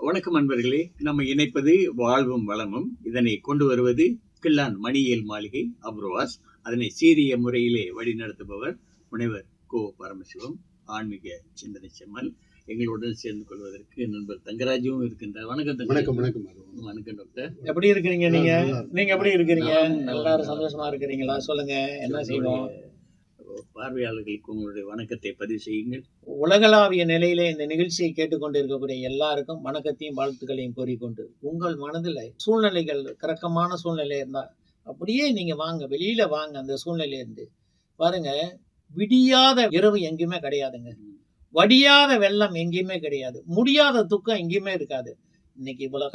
வணக்கம் அன்பர்களே. நம்ம இணைப்பது வாழ்வும் வளமும். இதனை கொண்டு வருவது கில்லான் மணியியல் மாளிகை அப்ரோவாஸ். அதனை சீரிய முறையிலே வழிநடத்துபவர் முனைவர் கோ பரமசிவம், ஆன்மீக சிந்தனை செம்மல். எங்களுடன் சேர்ந்து கொள்வதற்கு நண்பர் தங்கராஜும் இருக்கின்றார். வணக்கம். வணக்கம் டாக்டர். எப்படி இருக்கிறீங்க? நீங்க எப்படி இருக்கிறீங்க? எல்லாரும் சந்தோஷமா இருக்கிறீங்களா? சொல்லுங்க, என்ன செய்வோம்? பார்வையாளர்களுக்கு உங்களுடைய வணக்கத்தை பதிவு செய்யுங்கள். உலகளாவிய நிலையிலே இந்த நிகழ்ச்சியை கேட்டுக்கொண்டிருக்கக்கூடிய எல்லாருக்கும் வணக்கத்தையும் வாழ்த்துக்களையும் கூறிக்கொண்டு, உங்கள் மனதில் சூழ்நிலைகள் கரக்கமான சூழ்நிலை இருந்தால் அப்படியே நீங்க வாங்க, வெளியில வாங்க. அந்த சூழ்நிலை இருந்து பாருங்க. விடியாத இரவு எங்கேயுமே கிடையாதுங்க. வடியாத வெள்ளம் எங்கேயுமே கிடையாது. முடியாத துக்கம் எங்கேயுமே இருக்காது. இன்னைக்கு இவ்வளவு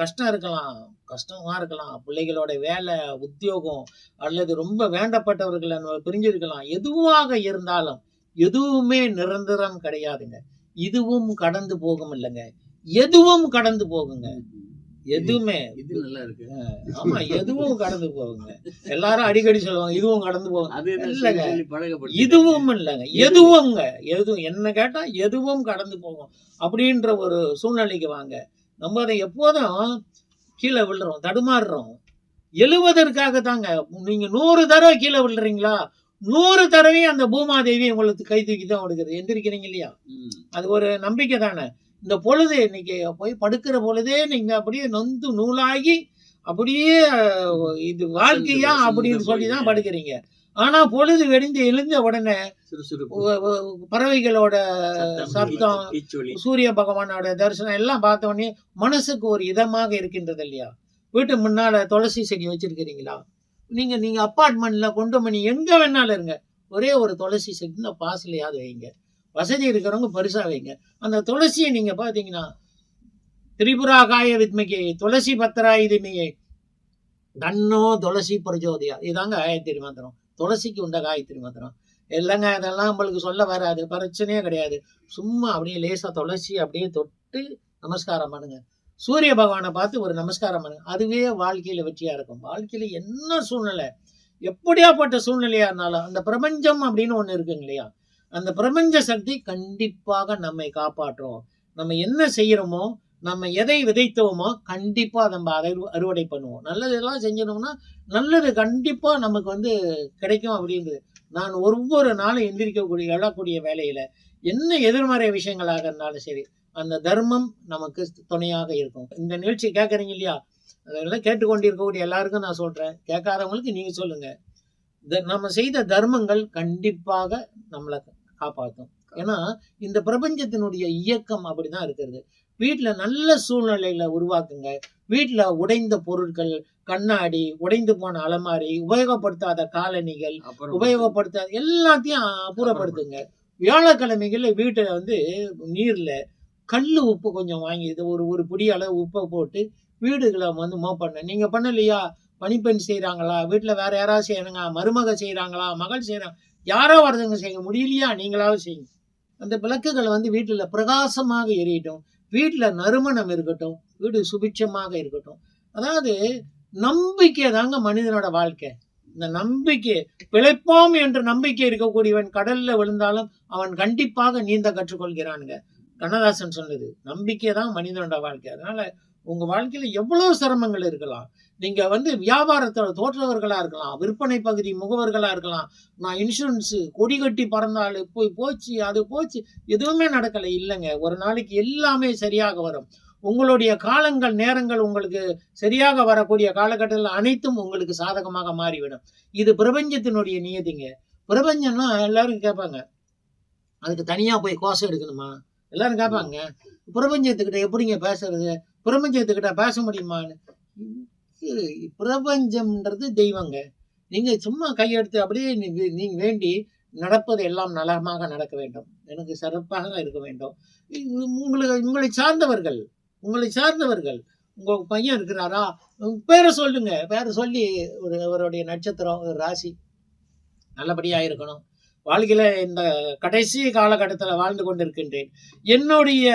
கஷ்டமா இருக்கலாம். பிள்ளைகளோட வேலை, உத்தியோகம், அல்லது ரொம்ப வேண்டப்பட்டவர்களை நம்ம பிரிஞ்சிருக்கலாம். எதுவாக இருந்தாலும் எதுவுமே நிரந்தரம் கிடையாதுங்க. இதுவும் கடந்து போகும் இல்லைங்க, எதுவும் கடந்து போகுங்க. எதுவுமே இது நல்லா இருக்கு. ஆமா, எதுவும் கடந்து போகுங்க. எல்லாரும் அடிக்கடி சொல்லுவாங்க இதுவும் கடந்து போகும். இல்லைங்க, இதுவும் இல்லைங்க, எதுவும்ங்க. எதுவும் என்ன கேட்டா எதுவும் கடந்து போகும் அப்படின்ற ஒரு சூழ்நிலைக்கு வாங்க. நம்ம அதை எப்போதும் கீழே விழுறோம், தடுமாறுறோம். எழுவதற்காக தாங்க. நீங்க 100 தடவை கீழே விழுறீங்களா, 100 தடவையும் அந்த பூமாதேவி உங்களுக்கு கை தூக்கி தான் கொடுக்குது. எந்திரிக்கிறீங்க இல்லையா? அது ஒரு நம்பிக்கை தானே. இந்த பொழுது இன்னைக்கு போய் படுக்கிற பொழுதே நீங்க அப்படியே நொந்து நூலாகி அப்படியே இது வாழ்க்கையா அப்படின்னு சொல்லிதான் படுக்கிறீங்க. ஆனா பொழுது வெடிந்து எழுந்த உடனே பறவைகளோட சப்தம், சூரிய பகவானோட தரிசனம் எல்லாம் பார்த்த உடனே மனசுக்கு ஒரு இதமாக இருக்கின்றது இல்லையா? வீட்டு முன்னால துளசி செடி வச்சிருக்கிறீங்களா? நீங்க அப்பார்ட்மெண்ட்ல கொண்டு மணி எங்க வேணாலும் இருங்க, ஒரே ஒரு துளசி செடி பாசலையாவது வைங்க. வசதி இருக்கிறவங்க பெருசா வைங்க. அந்த துளசியை நீங்க பாத்தீங்கன்னா, திரிபுரா காய வித்மிகை துளசி பத்திராய் திமிகை தன்னோ துளசி பிரஜோதியா, இதாங்க காயத்ரி மந்திரம். துளசிக்கு உண்ட காயத்ரி மந்திரம் இல்லைங்க. அதெல்லாம் நம்மளுக்கு சொல்ல வராது, பிரச்சனையே கிடையாது. சும்மா அப்படியே லேசா துளசி அப்படியே தொட்டு நமஸ்காரம் பண்ணுங்க. சூரிய பகவானை பார்த்து ஒரு நமஸ்காரம் பண்ணுங்க. அதுவே வாழ்க்கையில வெற்றியா இருக்கும். வாழ்க்கையில என்ன சூழ்நிலை, எப்படியாப்பட்ட சூழ்நிலையா இருந்தாலும் அந்த பிரபஞ்சம் அப்படின்னு ஒண்ணு இருக்குங்க இல்லையா? அந்த பிரபஞ்ச சக்தி கண்டிப்பாக நம்மை காப்பாற்றும். நம்ம என்ன செய்யறோமோ, நம்ம எதை விதைத்தோமோ கண்டிப்பா நம்ம அதை அறுவடை பண்ணுவோம். நல்லதெல்லாம் செஞ்சோம்னா நல்லது கண்டிப்பா நமக்கு கிடைக்கும் அப்படின்றது. நான் ஒவ்வொரு நாளும் எந்திரிக்கக்கூடிய எழக்கூடிய வேலையில என்ன எதிர்மறை விஷயங்களாக இருந்தாலும் சரி, அந்த தர்மம் நமக்கு துணையாக இருக்கும். இந்த நிகழ்ச்சி கேட்கறீங்க இல்லையா? அதெல்லாம் கேட்டுக்கொண்டிருக்கக்கூடிய எல்லாருக்கும் நான் சொல்றேன், கேட்காதவங்களுக்கு நீங்க சொல்லுங்க. நம்ம செய்த தர்மங்கள் கண்டிப்பாக நம்மளை காப்பாற்றும். ஏன்னா இந்த பிரபஞ்சத்தினுடைய இயக்கம் அப்படிதான் இருக்கிறது. வீட்டுல நல்ல சூழ்நிலையில உருவாக்குங்க. வீட்டுல உடைந்த பொருட்கள், கண்ணாடி, உடைந்து போன அலமாரி, உபயோகப்படுத்தாத காலணிகள், உபயோகப்படுத்தாத எல்லாத்தையும் அப்புறப்படுத்துங்க. வியாழக்கிழமைகள்ல வீட்டுல நீர்ல கல்லு உப்பு கொஞ்சம் வாங்கி ஒரு பிடி அளவு உப்பை போட்டு வீடுகளை மோப்பண்ண. நீங்க பண்ணலையா? பணிப்பெண் செய்யறாங்களா? வீட்டுல வேற யாராவது செய்யறாங்க? மருமக செய்யறாங்களா? மகள் செய்யறாங்க? யாரோ வருதுங்க, செய்ய முடியலையா? நீங்களாவது செய்யுங்க. அந்த விளக்குகளை வீட்டுல பிரகாசமாக எரியட்டும், வீட்டுல நறுமணம் இருக்கட்டும், வீடு சுபிட்சமாக இருக்கட்டும். அதாவது நம்பிக்கை தாங்க மனிதனோட வாழ்க்கை. இந்த நம்பிக்கை, பிழைப்போம் என்ற நம்பிக்கை இருக்கக்கூடியவன் கடல்ல விழுந்தாலும் அவன் கண்டிப்பாக நீந்த கற்றுக்கொள்கிறானுங்க. கண்ணதாசன் சொன்னது நம்பிக்கை தான் மனிதனோட வாழ்க்கை. அதனால உங்க வாழ்க்கையில எவ்வளவு சிரமங்கள் இருக்கலாம். நீங்க வியாபாரத்தோட தோற்றவர்களா இருக்கலாம், விற்பனை பகுதி முகவர்களா இருக்கலாம். நான் இன்சூரன்ஸ் கொடி கட்டி பறந்தாலும் போச்சு, அது போச்சு, எதுவுமே நடக்கலை இல்லைங்க. ஒரு நாளைக்கு எல்லாமே சரியாக வரும். உங்களுடைய காலங்கள், நேரங்கள் உங்களுக்கு சரியாக வரக்கூடிய காலகட்டத்தில் அனைத்தும் உங்களுக்கு சாதகமாக மாறிவிடும். இது பிரபஞ்சத்தினுடைய நியதிங்க. பிரபஞ்சம்னா எல்லாரும் கேட்பாங்க, அதுக்கு தனியா போய் கோஷம் எடுக்கணுமா? எல்லாரும் கேட்பாங்க, பிரபஞ்சத்துக்கிட்ட எப்படிங்க பேசுறது, பிரபஞ்சத்துக்கிட்ட பேச முடியுமான்னு. பிரபஞ்சம்ன்றது தெய்வங்க. நீங்க சும்மா கையெடுத்து அப்படியே நீங்க வேண்டி நடப்பது எல்லாம் நலமாக நடக்க வேண்டும், எனக்கு சிறப்பாக இருக்க வேண்டும். உங்களை சார்ந்தவர்கள் உங்க பையன் இருக்கிறாரா, பேரை சொல்லுங்க. பேரை சொல்லி அவருடைய நட்சத்திரம், ராசி நல்லபடியா இருக்கணும். வாழ்க்கையில இந்த கடைசி காலகட்டத்தில் வாழ்ந்து கொண்டிருக்கின்றேன். என்னுடைய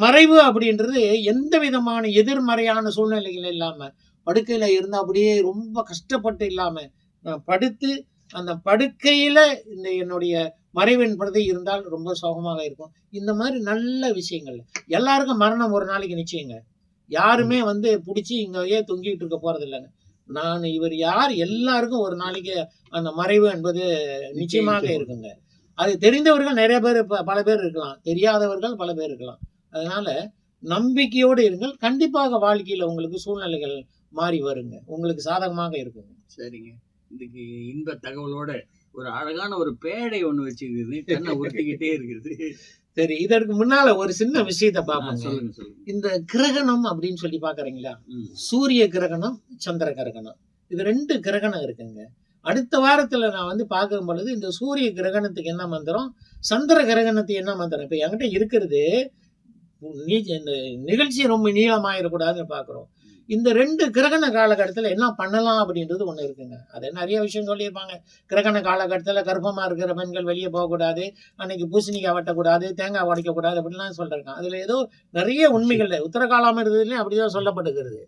மறைவு அப்படின்றது எந்த விதமான எதிர்மறையான சூழ்நிலைகள் இல்லாம, படுக்கையில இருந்தா அப்படியே ரொம்ப கஷ்டப்பட்டு இல்லாம, நான் படுத்து அந்த படுக்கையில இந்த என்னுடைய மறைவின் பிரதி இருந்தால் ரொம்ப சோகமாக இருக்கும். இந்த மாதிரி நல்ல விஷயங்கள். எல்லாருக்கும் மரணம் ஒரு நாளைக்கு நிச்சயங்க. யாருமே வந்து பிடிச்சி இங்கேயே தொங்கிட்டு இருக்க போறது இல்லைங்க. நான் இவர் யார் எல்லாருக்கும் ஒரு நாளைக்கு அந்த மறைவு என்பது நிச்சயமாக இருக்குங்க. அது தெரிந்தவர்கள் நிறைய பேர், பல பேர் இருக்கலாம், தெரியாதவர்கள் பல பேர் இருக்கலாம். அதனால நம்பிக்கையோடு இருங்கள். கண்டிப்பாக வாழ்க்கையில உங்களுக்கு சூழ்நிலைகள் மாறி வருங்க, உங்களுக்கு சாதகமாக இருக்குங்க. சரிங்க. இன்னைக்கு இந்த தகவலோட ஒரு அழகான ஒரு பேடை ஒண்ணு வச்சிருக்குது, கண்ணை உருட்டிக்கிட்டே இருக்குது. சரி, இதற்கு முன்னால ஒரு சின்ன விஷயத்த ஆ, பார்ப்போங்க. சொல்லுங்க சொல்லுங்க. இந்த கிரகணம் அப்படின்னு சொல்லி பாக்குறீங்களா? ம். சூரிய கிரகணம், சந்திர கிரகணம், இது 2 கிரகணம் இருக்குங்க. அடுத்த வாரத்துல நான் வந்து பார்க்கும் பொழுது இந்த சூரிய கிரகணத்துக்கு என்ன மந்திரம், சந்திர கிரகணத்துக்கு என்ன மந்திரம், இப்ப என்கிட்ட இருக்கிறது இந்த நிகழ்ச்சி ரொம்ப நீளமாயிடக்கூடாதுன்னு பாக்குறோம். இந்த 2 கிரகண காலகட்டத்தில் என்ன பண்ணலாம் அப்படின்றது ஒண்ணு இருக்குங்க. அது நிறைய விஷயம் சொல்லியிருப்பாங்க. கிரகண காலகட்டத்தில் கர்ப்பமா இருக்கிற பெண்கள் வெளியே போகக்கூடாது, அன்னைக்கு பூசணிக்காய் வெட்டக்கூடாது, தேங்காய் உடைக்கக்கூடாது அப்படின்லாம் சொல்றாங்க. அதுல ஏதோ நிறைய உண்மைகள் உத்தரகாலம் இருந்ததுலேயும் அப்படிதான் சொல்லப்படுகிறது.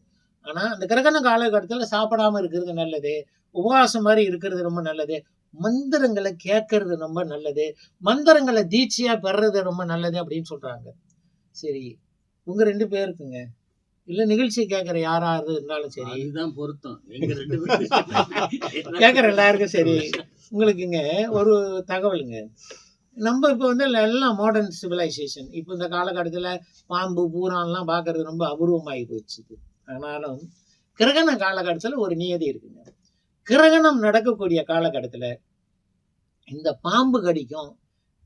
ஆனா அந்த கிரகண காலகட்டத்தில் சாப்பிடாம இருக்கிறது நல்லது, உபவாசம் மாதிரி இருக்கிறது ரொம்ப நல்லது, மந்திரங்களை கேட்கறது ரொம்ப நல்லது, மந்திரங்களை தீட்சையா பெறது ரொம்ப நல்லது அப்படின்னு சொல்றாங்க. சரி, உங்க 2 பேருக்குங்க, இல்ல நிகழ்ச்சி கேட்கிற யாராவது இருந்தாலும் சரி, அதுதான் பொருத்தம். எங்க 2 பேரும் கேட்கிற எல்லாருக்கும் சரி, உங்களுக்குங்க ஒரு தகவலுங்க. நம்ம இப்போ வந்து எல்லாம் மாடர்ன் சிவிலைசேஷன், இப்போ இந்த காலகட்டத்தில் பாம்பு பூரான்லாம் பார்க்கறது ரொம்ப அபூர்வமாகி போச்சு. ஆனாலும் கிரகண காலகட்டத்தில் ஒரு நியதி இருக்குங்க. கிரகணம் நடக்கக்கூடிய காலகட்டத்தில் இந்த பாம்பு கடிக்கும்,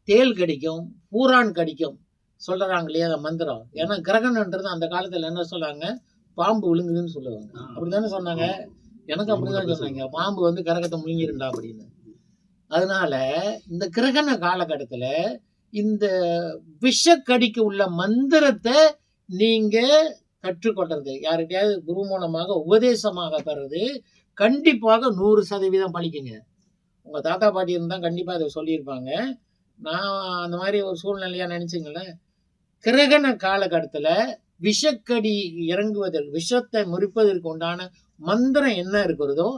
தேள் கடிக்கும், பூரான் கடிக்கும் சொல்றாங்க இல்லையா அந்த மந்திரம். ஏன்னா கிரகணன்றது அந்த காலத்துல என்ன சொல்றாங்க, பாம்பு விழுங்குதுன்னு சொல்லுவாங்க. அப்படித்தானே சொன்னாங்க? எனக்கு அப்படிதான் சொன்னாங்க, பாம்பு வந்து கிரகத்தை முழுங்கிருண்டா அப்படின்னு. அதனால இந்த கிரகண காலகட்டத்துல இந்த விஷக்கடிக்கு உள்ள மந்திரத்தை நீங்க கற்றுக்கொள்றது, யார்கிட்டயாவது குரு மூலமாக உபதேசமாக பெறது கண்டிப்பாக 100% பழிக்குங்க. உங்க தாத்தா பாட்டி இருந்தா கண்டிப்பா அதை சொல்லியிருப்பாங்க. நான் அந்த மாதிரி ஒரு சூழ்நிலையா நினைச்சுங்களேன். கிரகண காலகட்டத்துல விஷக்கடி இறங்குவதற்கு, விஷத்தை முறிப்பதற்கு உண்டான மந்திரம் என்ன இருக்கிறதோ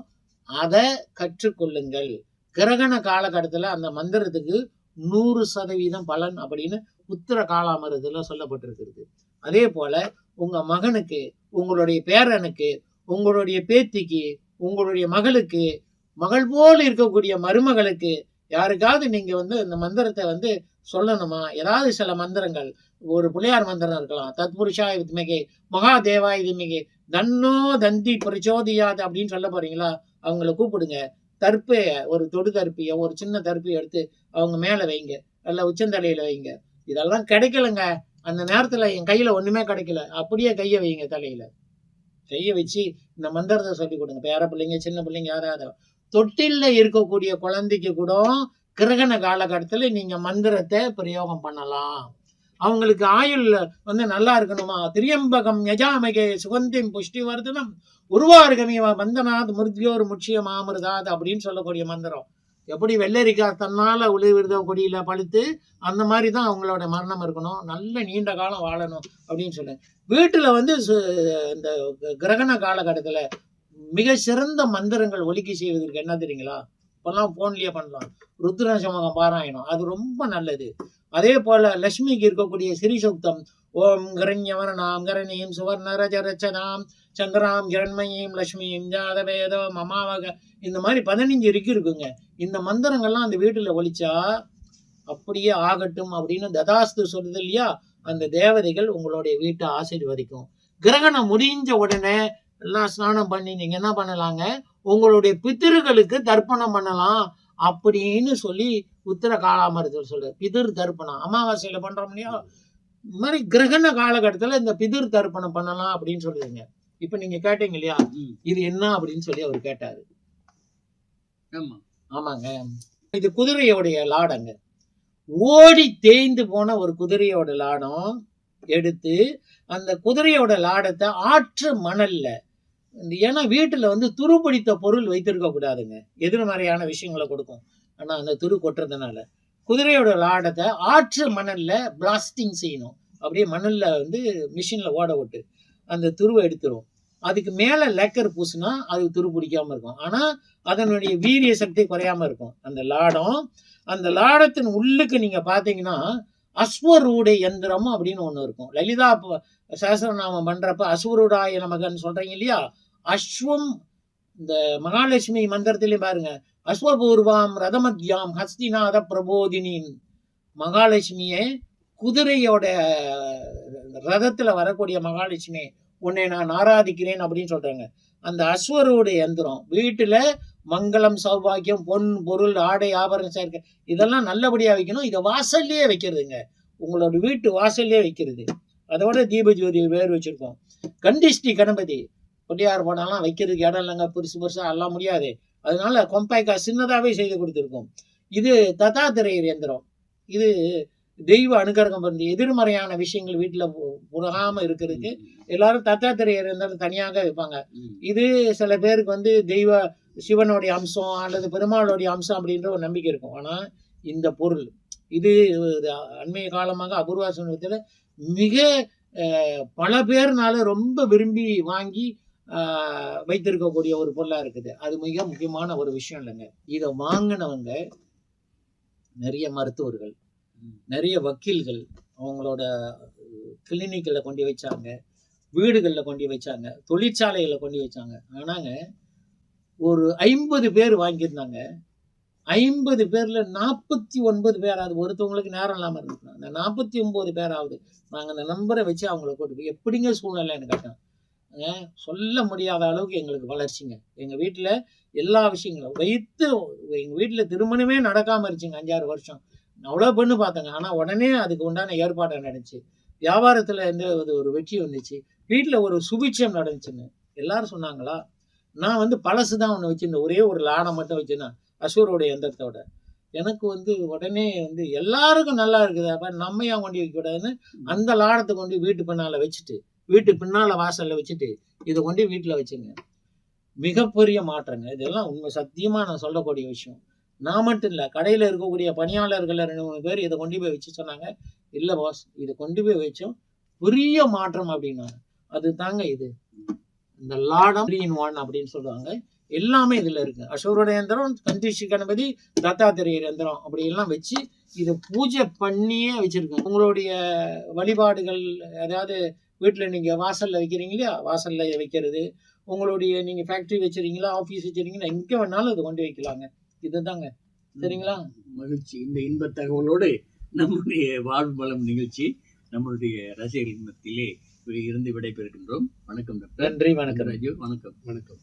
அதை கற்றுக்கொள்ளுங்கள். கிரகண காலகட்டத்துல அந்த மந்திரத்துக்கு 100% பலன் அப்படின்னு உத்தர காலாமிரத்துல சொல்லப்பட்டிருக்கிறது. அதே போல உங்க மகனுக்கு, உங்களுடைய பேரனுக்கு, உங்களுடைய பேத்திக்கு, உங்களுடைய மகளுக்கு, மகள் போல் இருக்கக்கூடிய மருமகளுக்கு, யாருக்காவது நீங்க வந்து இந்த மந்திரத்தை வந்து சொல்லணுமா, ஏதாவது சில மந்திரங்கள், ஒரு புலையார் மந்திரம் இருக்கலாம், தத்புருஷாய வித்மகே மகாதேவாய தீமகே தன்னோ தந்தி பிரச்சோதியாது அப்படின்னு சொல்ல போறீங்களா, அவங்கள கூப்பிடுங்க. தர்ப்பைய, ஒரு தொடு தர்ப்பிய, ஒரு சின்ன தர்ப்பியை எடுத்து அவங்க மேல வைங்க, நல்ல உச்சந்தலையில வைங்க. இதெல்லாம் கிடைக்கலங்க, அந்த நேரத்துல என் கையில ஒண்ணுமே கிடைக்கல, அப்படியே கையை வைங்க, தலையில கையை வச்சு இந்த மந்திரத்தை சொல்லி கொடுங்க. பேர பிள்ளைங்க, சின்ன பிள்ளைங்க, யாராவது தொட்டில்ல இருக்கக்கூடிய குழந்தைக்கு கூட கிரகண காலகட்டத்துல நீங்க மந்திரத்தை பிரயோகம் பண்ணலாம். அவங்களுக்கு ஆயுள் வந்து நல்லா இருக்கணுமா, திரியம்பகம் யஜாமகே சுகந்திம் புஷ்டி வர்தனம் உருவார்கமி வந்தனாத் மிருத்யோர் முட்சிய மாமிருதாத் அப்படின்னு சொல்லக்கூடிய மந்திரம். எப்படி வெள்ளரிக்காய் தன்னால உளிவிருத கொடியில பழுத்து அந்த மாதிரி தான் அவங்களோட மரணம் இருக்கணும், நல்ல நீண்ட காலம் வாழணும் அப்படின்னு சொல்ல. வீட்டுல வந்து இந்த கிரகண காலகட்டத்துல மிக சிறந்த மந்திரங்கள் ஒலிக்க செய்வதற்கு என்ன தெரியுங்களா, இப்பெல்லாம் போன்லயே பண்ணலாம், ருத்ர சமகம் பாராயணம், அது ரொம்ப நல்லது. அதே போல லட்சுமிக்கு இருக்கக்கூடிய ஸ்ரீசூக்தம், ஓம் கரண்யவரணாம் கரணியும் சுவர்ணரஜரச்சதாம் சந்திராம் கிரண்மயீம் லட்சுமியும் ஜாதவேதம் அமாவக, இந்த மாதிரி 15 இருக்குங்க. இந்த மந்திரங்கள்லாம் அந்த வீட்டுல ஒலிச்சா அப்படியே ஆகட்டும் அப்படின்னு ததாஸ்து சொல்லுது இல்லையா, அந்த தேவதைகள் உங்களுடைய வீட்டை ஆசீர்வதிக்கும். கிரகணம் முடிஞ்ச உடனே எல்லாம் ஸ்நானம் பண்ணி நீங்க என்ன பண்ணலாங்க, உங்களுடைய பித்திருக்களுக்கு தர்ப்பணம் பண்ணலாம் அப்படின்னு சொல்லி உத்தர காலாமிரத்தில் சொல்ற. பிதிர் தர்ப்பணம் அமாவாசையில பண்றோம் இல்லையா, இந்த மாதிரி கிரகண காலகட்டத்துல இந்த பிதிர் தர்ப்பணம் பண்ணலாம் அப்படின்னு சொல்லுதுங்க. இப்ப நீங்க கேட்டீங்க இல்லையா, இது என்ன அப்படின்னு சொல்லி அவர் கேட்டாரு. ஆமாங்க, இது குதிரையோடைய லாடங்க. ஓடி தேய்ந்து போன ஒரு குதிரையோட லாடம் எடுத்து அந்த குதிரையோட லாடத்தை ஆற்று மணல்ல, ஏன்னா வீட்டுல வந்து துருப்பிடித்த பொருள் வைத்திருக்க கூடாதுங்க, எதிர்மறையான விஷயங்களை கொடுக்கும். ஆனா அந்த துரு கொட்டுறதுனால குதிரையோட லாடத்தை ஆற்று மணல்ல பிளாஸ்டிங் செய்யணும். அப்படியே மணல்ல வந்து மிஷின்ல ஓட விட்டு அந்த துருவை எடுத்துரும். அதுக்கு மேல லேக்கர் பூசினா அது துருப்பிடிக்காம இருக்கும். ஆனா அதனுடைய வீரிய சக்தி குறையாம இருக்கும். அந்த லாடத்தின் உள்ளுக்கு நீங்க பாத்தீங்கன்னா அஸ்வரூட யந்திரம் அப்படின்னு ஒண்ணு இருக்கும். லலிதா சஹஸ்ரநாமம் பண்றப்ப அஸ்வரூடாய நமகன்னு சொல்றீங்க இல்லையா, அஸ்வம் இந்த மகாலட்சுமி மந்திரத்திலையும் பாருங்க, அஸ்வபூர்வாம் ரதமத்யாம் ஹஸ்திநாத பிரபோதினின், மகாலட்சுமியை குதிரையோட ரதத்துல வரக்கூடிய மகாலட்சுமி உன்னை நான் ஆராதிக்கிறேன் அப்படின்னு சொல்றாங்க. அந்த அஸ்வரோட யந்திரம் வீட்டுல மங்களம், சௌபாகியம், பொன் பொருள், ஆடை, ஆபரணம் சேர்க்க இதெல்லாம் நல்லபடியா வைக்கணும். இதை வாசல்லையே வைக்கிறதுங்க, உங்களோட வீட்டு வாசல்லையே வைக்கிறது. அதோட தீபஜோதி வேறு வச்சிருக்கோம். கண்டிஷ்டி கணபதி பொட்டியார் படம்லாம் வைக்கிறதுக்கு இடம் இல்லைங்க, பெருசா எல்லாம் முடியாது. அதனால கொம்பாய்க்கா சின்னதாவே செய்து கொடுத்துருக்கோம். இது தத்தாத்திரையர் யந்திரம். இது தெய்வ அனுகிரகம் வந்து எதிர்மறையான விஷயங்கள் வீட்டுல புரகாம இருக்கிறதுக்கு எல்லாரும் தத்தாத்திரையர் யந்திரம் தனியாக வைப்பாங்க. இது சில பேருக்கு வந்து தெய்வ சிவனுடைய அம்சம் அல்லது பெருமாளுடைய அம்சம் அப்படின்ற ஒரு நம்பிக்கை இருக்கும். ஆனா இந்த பொருள் இது அண்மைய காலமாக அபூர்வா சமூகத்துல மிக பல பேர்னால ரொம்ப விரும்பி வாங்கி வைத்திருக்கக்கூடிய ஒரு பொருளா இருக்குது. அது மிக முக்கியமான ஒரு விஷயம் இல்லைங்க. இதை வாங்கினவங்க நிறைய மருத்துவர்கள், நிறைய வக்கீல்கள் அவங்களோட கிளினிக்கில் கொண்டு வச்சாங்க, வீடுகளில் கொண்டு வச்சாங்க, தொழிற்சாலைகளை கொண்டு வச்சாங்க. ஆனாங்க ஒரு 50 பேர் வாங்கியிருந்தாங்க. 50 பேர்ல 49 பேராவது ஒருத்தவங்களுக்கு நேரம் இல்லாமல் இருந்துச்சு. அந்த 49 பேராவது நாங்கள் அந்த நம்பரை வச்சு அவங்கள கூட்டு போய் எப்படிங்க சூழ்நிலைன்னு கேட்டோம். சொல்ல முடியாத அளவுக்கு எங்களுக்கு வளர்ச்சிங்க. எங்கள் வீட்டில் எல்லா விஷயங்களும் வைத்து எங்கள் வீட்டில் திருமணமே நடக்காமல் இருந்துச்சுங்க 5-6 வருஷம். அவ்வளோ பெண்ணு பார்த்தேங்க. ஆனால் உடனே அதுக்கு உண்டான ஏற்பாடு நடந்துச்சு. வியாபாரத்தில் இருந்து ஒரு வெற்றி வந்துச்சு. வீட்டில் ஒரு சுபிட்சம் நடந்துச்சுன்னு எல்லாரும் சொன்னாங்களா. நான் வந்து பழசு தான் ஒன்று வச்சுருந்தேன், ஒரே ஒரு லாடை மட்டும் வச்சுருந்தேன் அஸ்வரோட எந்திரத்தோட. எனக்கு வந்து உடனே வந்து எல்லாருக்கும் நல்லா இருக்குது, அப்போ நம்ம ஏன் கொண்டு வைக்கக்கூடாதுன்னு அந்த லாடத்தை கொண்டு வீட்டு பின்னால் வச்சுட்டு, வீட்டு பின்னால் வாசலில் வச்சுட்டு இதை கொண்டு வீட்டில் வச்சுங்க. மிகப்பெரிய மாற்றங்க. இதெல்லாம் உண்மை சத்தியமாக நான் சொல்லக்கூடிய விஷயம். நான் மட்டும் இல்லை, கடையில் இருக்கக்கூடிய பணியாளர்கள் 2-3 பேர் இதை கொண்டு போய் வச்சு சொன்னாங்க, இல்லை பாஸ் இதை கொண்டு போய் வச்சோம் பெரிய மாற்றம் அப்படின்னாங்க. அது தாங்க இது இந்த லாடம் 3-in-1 அப்படின்னு சொல்லுவாங்க. எல்லாமே இதுல இருக்கு. அஸ்வரோட யந்திரம், கண்டிஷ்டி கணபதி, தத்தாத்திரையர் யந்திரம் அப்படி எல்லாம் வச்சு இதை பூஜை பண்ணியே வச்சிருக்கோம். உங்களுடைய வழிபாடுகள் அதாவது வீட்டில் நீங்கள் வாசலில் வைக்கிறீங்க இல்லையா, வாசலில் வைக்கிறது, உங்களுடைய நீங்கள் ஃபேக்ட்ரி வச்சுருக்கீங்களா, ஆஃபீஸ் வச்சுருக்கீங்களா, எங்கே வேணாலும் இது கொண்டு வைக்கலாங்க. இதுதாங்க. சரிங்களா? மகிழ்ச்சி. இந்த இன்ப தகவலோடு நம்முடைய வாழ்வு வளம் நிகழ்ச்சி நம்மளுடைய ரசிகர்கள் மத்தியிலே இருந்து விடைபெறுகின்றோம். வணக்கம் டாக்டர். நன்றி. வணக்கம் ராஜு. வணக்கம். வணக்கம்.